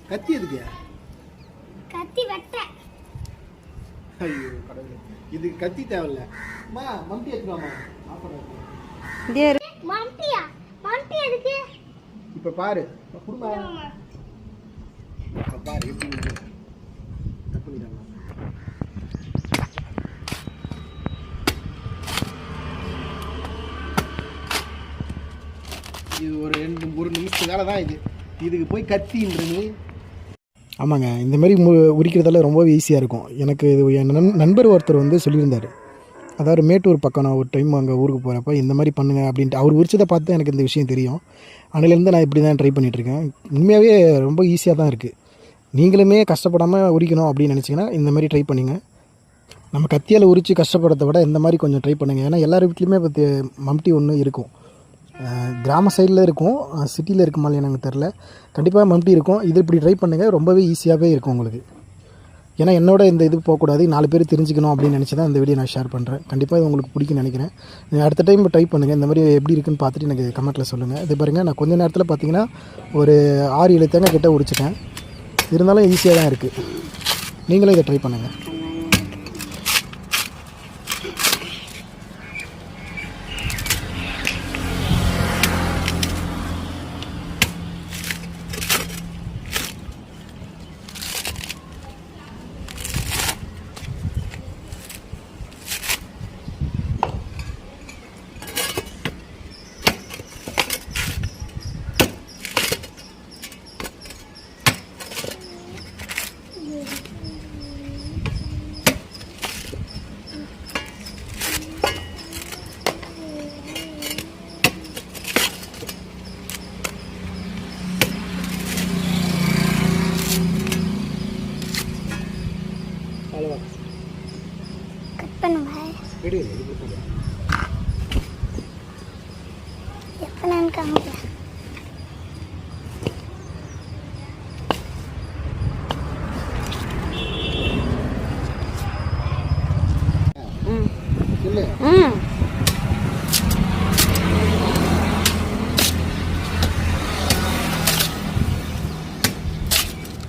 கத்தி எதுக்கு? கத்தி வெட்ட. ஐயோ கடவுளே, இது கத்தி தேவையில்ல. அம்மா மம்டி எடுத்துவாமா. மம்டியா? மம்டி எதுக்கு? இப்ப பாரு குடுமா. பாரு எப்படி கட் பண்ணிட்டாங்க. இது ஒரு நிமிஷம் வேலை தான். இதுக்கு போய் கத்தின்றது. ஆமாங்க, இந்த மாதிரி உரிக்கிறதால ரொம்பவே ஈஸியாக இருக்கும். எனக்கு இது என் நண்பர் ஒருத்தர் வந்து சொல்லியிருந்தார். அதாவது மேட்டூர் பக்கம் நான் ஒரு டைம் அங்கே ஊருக்கு போகிறப்ப இந்த மாதிரி பண்ணுங்க அப்படின்ட்டு அவர் உரிச்சதை பார்த்து எனக்கு இந்த விஷயம் தெரியும். அதிலேருந்து நான் இப்படி தான் ட்ரை பண்ணிகிட்ருக்கேன். உண்மையாகவே ரொம்ப ஈஸியாக தான் இருக்குது. நீங்களுமே கஷ்டப்படாமல் உரிக்கணும் அப்படின்னு நினச்சிங்கன்னா இந்த மாதிரி ட்ரை பண்ணிங்க. நம்ம கத்தியால் உரித்து கஷ்டப்படுறத விட இந்த மாதிரி கொஞ்சம் ட்ரை பண்ணுங்கள். ஏன்னா எல்லார் வீட்லேயுமே இப்போ மம்டி ஒன்று இருக்கும். கிராம சைடில் இருக்கும், சிட்டியில் இருக்குமா எனக்கு தெரில. கண்டிப்பாக மம்டி இருக்கும். இது இப்படி ட்ரை பண்ணுங்கள், ரொம்பவே ஈஸியாகவே இருக்கும் உங்களுக்கு. ஏன்னா என்னோட இந்த இது போகக்கூடாது, 4 பேர் தெரிஞ்சுக்கணும் அப்படின்னு நினச்சி தான் இந்த வீடியோ நான் ஷேர் பண்ணுறேன். கண்டிப்பாக இது உங்களுக்கு பிடிக்குன்னு நினைக்கிறேன். அடுத்த டைம் ட்ரை பண்ணுங்கள். இந்த மாதிரி எப்படி இருக்குன்னு பார்த்துட்டு எனக்கு கமெண்ட்டில் சொல்லுங்கள். இது பாருங்கள், நான் கொஞ்சம் நேரத்தில் பார்த்தீங்கன்னா ஒரு 6-7 தேங்காய் கிட்ட உரிச்சிட்டேன். இருந்தாலும் ஈஸியாக தான் இருக்குது. நீங்களும் இதை ட்ரை பண்ணுங்கள்.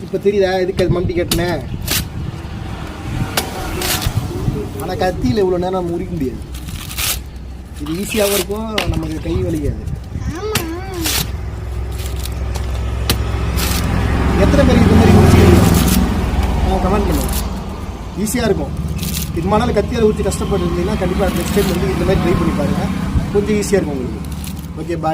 இப்போ தெரியுதா எதுக்கு அது மம்டி கட்டினேன்? ஆனால் கத்தியில் இவ்வளோ நேரம் நம்ம உரிக்க முடியாது. இது ஈஸியாகவும் இருக்கும், நமக்கு கை வலிக்காது. எத்தனை பேருக்கு இந்த மாதிரி உரிச்சு கமெண்ட் பண்ணுவோம். ஈஸியாக இருக்கும். இது மாதிரி கத்தியால் ஊற்றி கஷ்டப்பட்டு இருந்தீங்கன்னா கண்டிப்பாக நெக்ஸ்ட் டைம் வந்து இந்த மாதிரி ட்ரை பண்ணி பாருங்கள். கொஞ்சம் ஈஸியாக இருக்கும் உங்களுக்கு. ஓகே, பாய்.